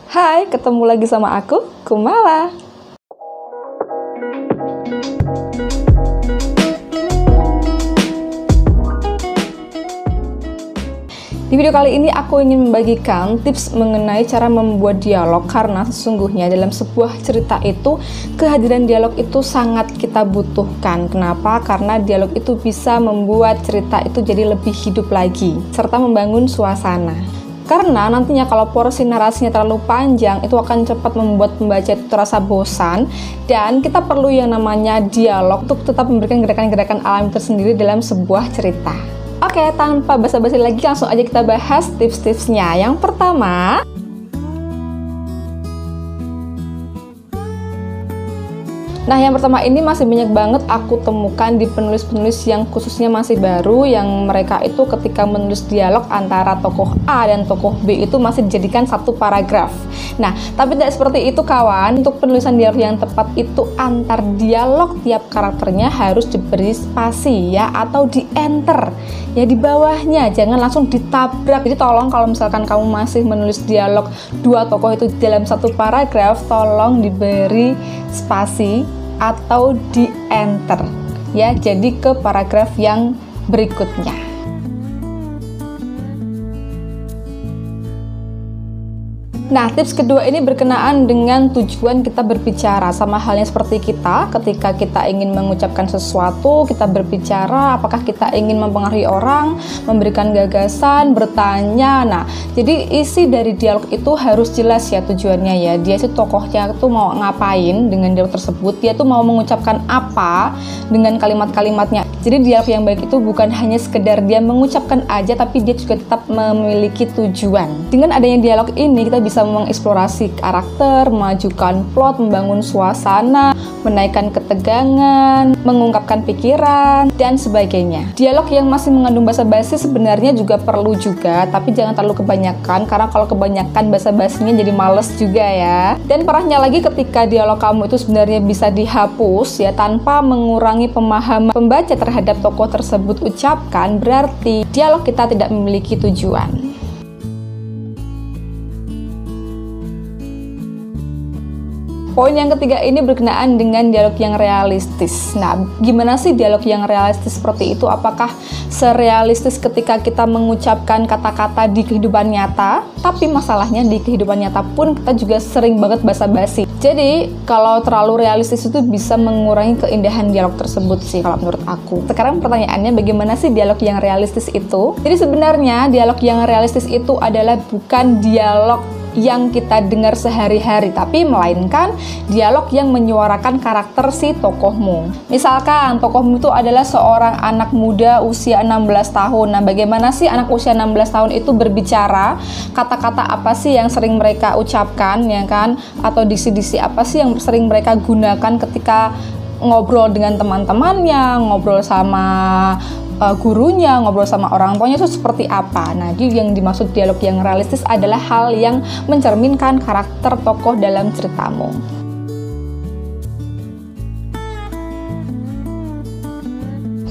Hai, ketemu lagi sama aku, Kumala. Di video kali ini aku ingin membagikan tips mengenai cara membuat dialog, karena sesungguhnya dalam sebuah cerita itu kehadiran dialog itu sangat kita butuhkan. Kenapa? Karena dialog itu bisa membuat cerita itu jadi lebih hidup lagi serta membangun suasana. Karena nantinya kalau porsi narasinya terlalu panjang, itu akan cepat membuat pembaca itu terasa bosan, dan kita perlu yang namanya dialog untuk tetap memberikan gerakan-gerakan alami tersendiri dalam sebuah cerita. Oke, tanpa basa-basi lagi langsung aja kita bahas tips-tipsnya. Yang pertama, ini masih banyak banget aku temukan di penulis-penulis yang khususnya masih baru, yang mereka itu ketika menulis dialog antara tokoh A dan tokoh B itu masih dijadikan satu paragraf. Nah, tapi tidak seperti itu kawan. Untuk penulisan dialog yang tepat itu antar dialog tiap karakternya harus diberi spasi ya, atau di enter ya di bawahnya, jangan langsung ditabrak. Jadi tolong kalau misalkan kamu masih menulis dialog dua tokoh itu dalam satu paragraf, tolong diberi spasi atau di enter ya, jadi ke paragraf yang berikutnya. Nah, tips kedua ini berkenaan dengan tujuan kita berbicara. Sama halnya seperti kita, ketika kita ingin mengucapkan sesuatu, kita berbicara, apakah kita ingin mempengaruhi orang, memberikan gagasan, bertanya. Nah, jadi isi dari dialog itu harus jelas ya tujuannya ya. Dia sih tokohnya tuh mau ngapain dengan dialog tersebut, dia tuh mau mengucapkan apa dengan kalimat-kalimatnya. Jadi dialog yang baik itu bukan hanya sekedar dia mengucapkan aja, tapi dia juga tetap memiliki tujuan. Dengan adanya dialog ini, kita bisa mengeksplorasi karakter, memajukan plot, membangun suasana, menaikkan ketegangan, mengungkapkan pikiran, dan sebagainya. Dialog yang masih mengandung basa-basi sebenarnya juga perlu juga, tapi jangan terlalu kebanyakan, karena kalau kebanyakan basa-basinya jadi males juga ya. Dan parahnya lagi, ketika dialog kamu itu sebenarnya bisa dihapus ya, tanpa mengurangi pemahaman pembaca terhadap tokoh tersebut ucapkan, berarti dialog kita tidak memiliki tujuan. Poin yang ketiga ini berkenaan dengan dialog yang realistis. Nah, gimana sih dialog yang realistis seperti itu? Apakah serealistis ketika kita mengucapkan kata-kata di kehidupan nyata? Tapi masalahnya di kehidupan nyata pun kita juga sering banget basa-basi. Jadi, kalau terlalu realistis itu bisa mengurangi keindahan dialog tersebut sih kalau menurut aku. Sekarang pertanyaannya, bagaimana sih dialog yang realistis itu? Jadi sebenarnya dialog yang realistis itu adalah bukan dialog yang kita dengar sehari-hari, tapi melainkan dialog yang menyuarakan karakter si tokohmu. Misalkan tokohmu itu adalah seorang anak muda usia 16 tahun. Nah, bagaimana sih anak usia 16 tahun itu berbicara? Kata-kata apa sih yang sering mereka ucapkan, ya kan? Atau diksi-diksi apa sih yang sering mereka gunakan ketika ngobrol dengan teman-temannya, ngobrol sama gurunya, ngobrol sama orang tuanya itu seperti apa. Nah, jadi yang dimaksud dialog yang realistis adalah hal yang mencerminkan karakter tokoh dalam ceritamu.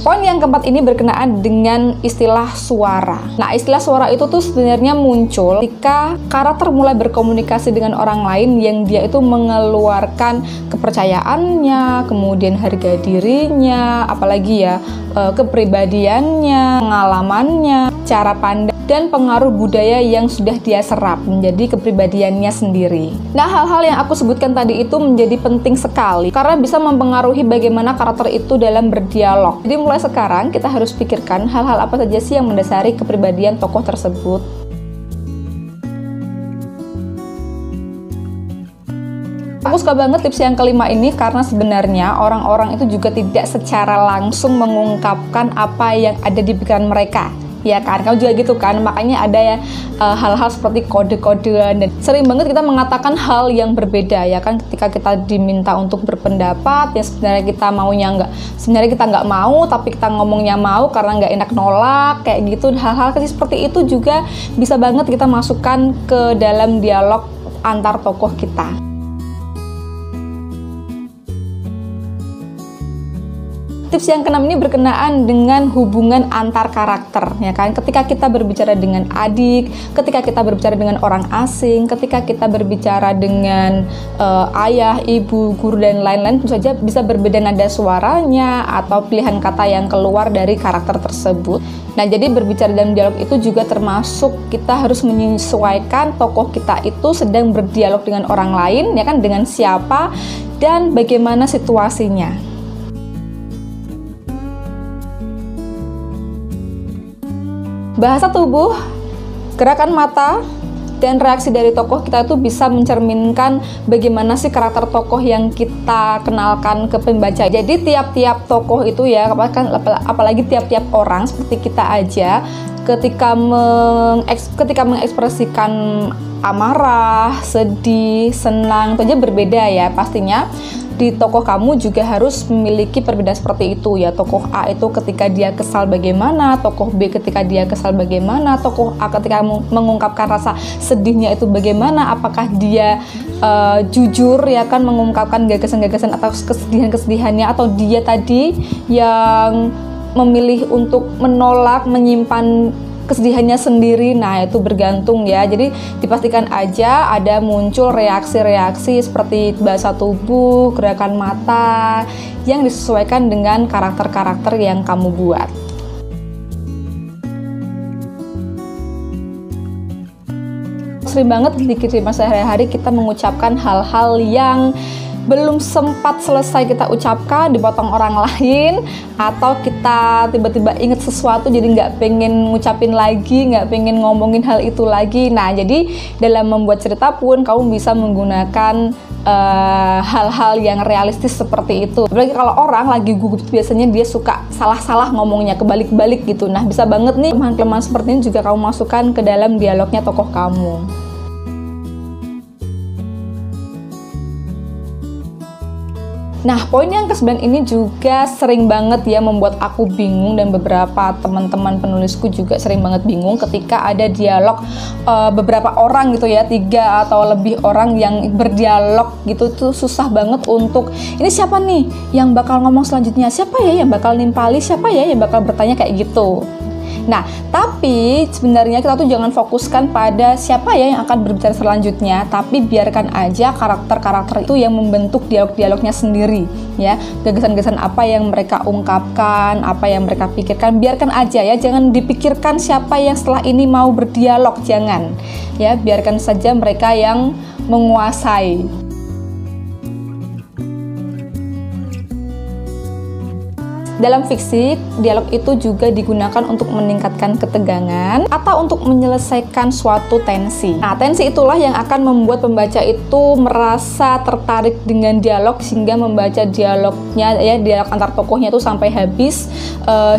Poin yang keempat ini berkenaan dengan istilah suara. Nah, istilah suara itu tuh sebenarnya muncul ketika karakter mulai berkomunikasi dengan orang lain yang dia itu mengeluarkan kepercayaannya, kemudian harga dirinya, apalagi ya, kepribadiannya, pengalamannya, cara pandang, dan pengaruh budaya yang sudah dia serap menjadi kepribadiannya sendiri. Nah, hal-hal yang aku sebutkan tadi itu menjadi penting sekali karena bisa mempengaruhi bagaimana karakter itu dalam berdialog. Jadi mulai sekarang kita harus pikirkan hal-hal apa saja sih yang mendasari kepribadian tokoh tersebut. Aku suka banget tips yang kelima ini karena sebenarnya orang-orang itu juga tidak secara langsung mengungkapkan apa yang ada di pikiran mereka. Ya kan, kamu juga gitu kan, makanya ada ya hal-hal seperti kode-kodean, dan sering banget kita mengatakan hal yang berbeda ya kan, ketika kita diminta untuk berpendapat ya sebenarnya kita maunya enggak, sebenarnya kita nggak mau tapi kita ngomongnya mau karena nggak enak nolak kayak gitu. Hal-hal seperti itu juga bisa banget kita masukkan ke dalam dialog antar tokoh kita. Tips yang keenam ini berkenaan dengan hubungan antar karakter, ya kan? Ketika kita berbicara dengan adik, ketika kita berbicara dengan orang asing, ketika kita berbicara dengan ayah, ibu, guru, dan lain-lain, tentu saja bisa berbeda nada suaranya atau pilihan kata yang keluar dari karakter tersebut. Nah, jadi berbicara dalam dialog itu juga termasuk kita harus menyesuaikan tokoh kita itu sedang berdialog dengan orang lain, ya kan? Dengan siapa dan bagaimana situasinya. Bahasa tubuh, gerakan mata, dan reaksi dari tokoh kita itu bisa mencerminkan bagaimana sih karakter tokoh yang kita kenalkan ke pembaca. Jadi tiap-tiap tokoh itu ya, apalagi tiap-tiap orang seperti kita aja, ketika mengekspresikan amarah, sedih, senang, itu aja berbeda ya pastinya. Di tokoh kamu juga harus memiliki perbedaan seperti itu ya. Tokoh A itu ketika dia kesal bagaimana, tokoh B ketika dia kesal bagaimana, tokoh A ketika mengungkapkan rasa sedihnya itu bagaimana, apakah dia jujur ya kan mengungkapkan gagasan-gagasan atau kesedihan-kesedihannya, atau dia tadi yang memilih untuk menolak, menyimpan kesedihannya sendiri. Nah, itu bergantung ya. Jadi dipastikan aja ada muncul reaksi-reaksi seperti bahasa tubuh, gerakan mata yang disesuaikan dengan karakter-karakter yang kamu buat. Sering banget di kehidupan sehari-hari kita mengucapkan hal-hal yang belum sempat selesai kita ucapkan, dipotong orang lain, atau kita tiba-tiba inget sesuatu jadi nggak pengen ngucapin lagi, nggak pengen ngomongin hal itu lagi. Nah, jadi dalam membuat cerita pun kamu bisa menggunakan hal-hal yang realistis seperti itu. Apalagi kalau orang lagi gugup, biasanya dia suka salah-salah ngomongnya, kebalik-balik gitu. Nah, bisa banget nih kelemahan-kelemahan seperti ini juga kamu masukkan ke dalam dialognya tokoh kamu. Nah, poin yang ke-9 ini juga sering banget ya membuat aku bingung, dan beberapa teman-teman penulisku juga sering banget bingung ketika ada dialog beberapa orang gitu ya, 3 atau lebih orang yang berdialog gitu tuh susah banget untuk ini siapa nih yang bakal ngomong selanjutnya, siapa ya yang bakal nimpali, siapa ya yang bakal bertanya kayak gitu. Nah, tapi sebenarnya kita tuh jangan fokuskan pada siapa ya yang akan berbicara selanjutnya, tapi biarkan aja karakter-karakter itu yang membentuk dialog-dialognya sendiri ya. Gagasan-gagasan apa yang mereka ungkapkan, apa yang mereka pikirkan, biarkan aja ya. Jangan dipikirkan siapa yang setelah ini mau berdialog, jangan. Ya, biarkan saja mereka yang menguasai. Dalam fiksi, dialog itu juga digunakan untuk meningkatkan ketegangan atau untuk menyelesaikan suatu tensi. Nah, tensi itulah yang akan membuat pembaca itu merasa tertarik dengan dialog sehingga membaca dialognya ya, dialog antar tokohnya itu sampai habis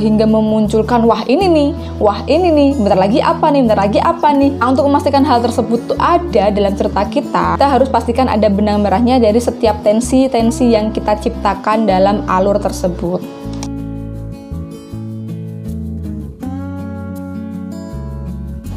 hingga memunculkan wah ini nih, bentar lagi apa nih. Nah, untuk memastikan hal tersebut tuh ada dalam cerita kita harus pastikan ada benang merahnya dari setiap tensi yang kita ciptakan dalam alur tersebut.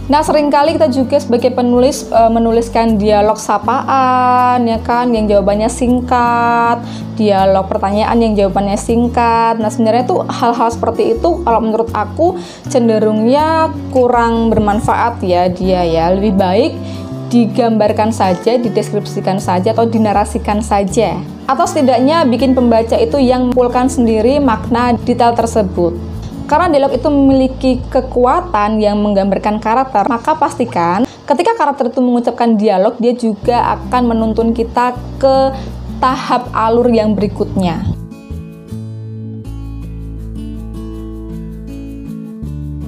Nah, seringkali kita juga sebagai penulis menuliskan dialog sapaan, ya kan, yang jawabannya singkat, dialog pertanyaan yang jawabannya singkat. Nah, sebenarnya tuh hal-hal seperti itu kalau menurut aku cenderungnya kurang bermanfaat ya dia ya. Lebih baik digambarkan saja, dideskripsikan saja, atau dinarasikan saja. Atau setidaknya bikin pembaca itu yang menyimpulkan sendiri makna detail tersebut. Karena dialog itu memiliki kekuatan yang menggambarkan karakter, maka pastikan ketika karakter itu mengucapkan dialog, dia juga akan menuntun kita ke tahap alur yang berikutnya.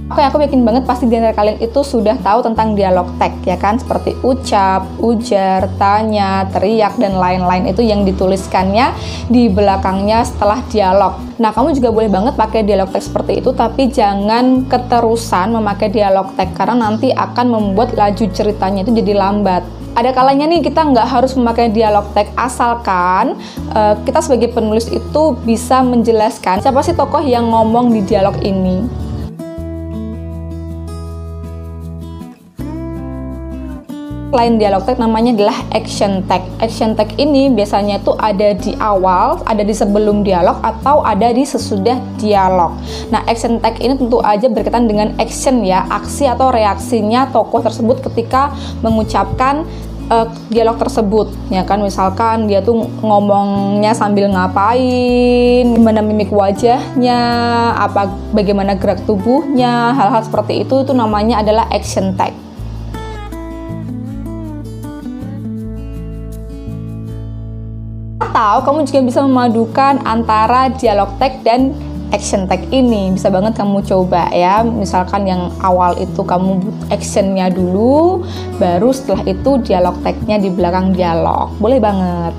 Oke, aku yakin banget pasti di antara kalian itu sudah tahu tentang dialog teks ya kan, seperti ucap, ujar, tanya, teriak, dan lain-lain itu yang dituliskannya di belakangnya setelah dialog. Nah, kamu juga boleh banget pakai dialog teks seperti itu, tapi jangan keterusan memakai dialog teks karena nanti akan membuat laju ceritanya itu jadi lambat. Ada kalanya nih kita nggak harus memakai dialog teks, asalkan kita sebagai penulis itu bisa menjelaskan siapa sih tokoh yang ngomong di dialog ini. Selain dialog tag, namanya adalah action tag. Action tag ini biasanya tuh ada di awal, ada di sebelum dialog, atau ada di sesudah dialog. Nah, action tag ini tentu aja berkaitan dengan action ya, aksi atau reaksinya tokoh tersebut ketika mengucapkan dialog tersebut, ya kan. Misalkan dia tuh ngomongnya sambil ngapain, gimana mimik wajahnya, bagaimana gerak tubuhnya, hal-hal seperti itu namanya adalah action tag. Atau kamu juga bisa memadukan antara dialog tag dan action tag ini. Bisa banget kamu coba ya. Misalkan yang awal itu kamu actionnya dulu, baru setelah itu dialog tagnya di belakang dialog. Boleh banget.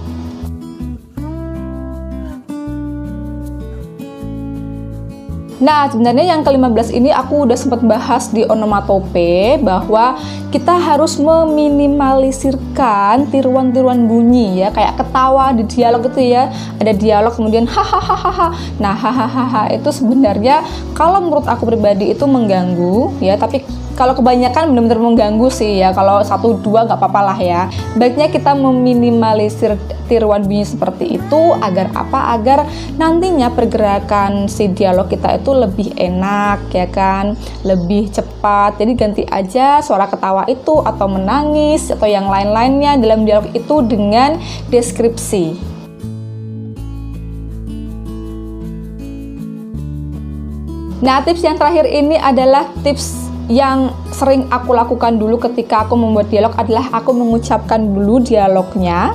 Nah, sebenarnya yang ke-15 ini aku udah sempat bahas di onomatope bahwa kita harus meminimalisirkan tiruan-tiruan bunyi ya, kayak ketawa di dialog itu ya. Ada dialog kemudian hahaha. Nah, hahaha itu sebenarnya kalau menurut aku pribadi itu mengganggu ya, tapi kalau kebanyakan benar-benar mengganggu sih ya. Kalau 1-2 nggak apa-apa lah ya. Baiknya kita meminimalisir tiruan bunyi seperti itu agar apa? Agar nantinya pergerakan si dialog kita itu lebih enak ya kan, lebih cepat. Jadi ganti aja suara ketawa itu atau menangis atau yang lain-lainnya dalam dialog itu dengan deskripsi. Nah, tips yang terakhir ini adalah tips yang sering aku lakukan dulu ketika aku membuat dialog adalah aku mengucapkan dulu dialognya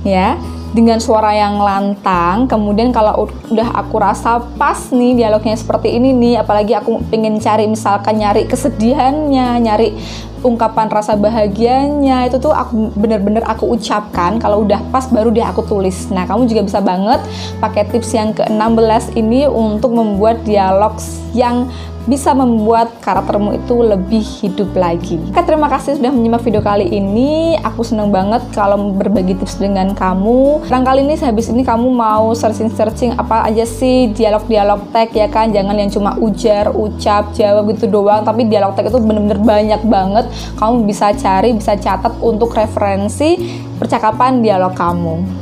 ya dengan suara yang lantang. Kemudian kalau udah aku rasa pas nih dialognya seperti ini nih, apalagi aku pengen misalkan nyari kesedihannya, nyari ungkapan rasa bahagianya, itu tuh aku bener-bener aku ucapkan. Kalau udah pas baru deh aku tulis. Nah, kamu juga bisa banget pakai tips yang ke-16 ini untuk membuat dialog yang bisa membuat karaktermu itu lebih hidup lagi. Oke, terima kasih sudah menyimak video kali ini. Aku seneng banget kalau berbagi tips dengan kamu. Kali ini habis ini kamu mau searching apa aja sih dialog-dialog tag ya kan. Jangan yang cuma ujar, ucap, jawab gitu doang, tapi dialog tag itu bener-bener banyak banget. Kamu bisa cari, bisa catat untuk referensi percakapan dialog kamu.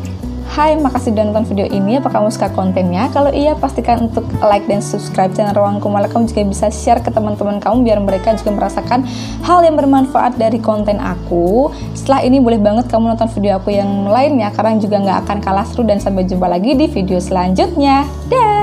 Hai, makasih sudah nonton video ini. Apa kamu suka kontennya? Kalau iya, pastikan untuk like dan subscribe channel Ruang Kumala. Kamu juga bisa share ke teman-teman kamu biar mereka juga merasakan hal yang bermanfaat dari konten aku. Setelah ini boleh banget kamu nonton video aku yang lainnya karena juga nggak akan kalah seru, dan sampai jumpa lagi di video selanjutnya. Dah.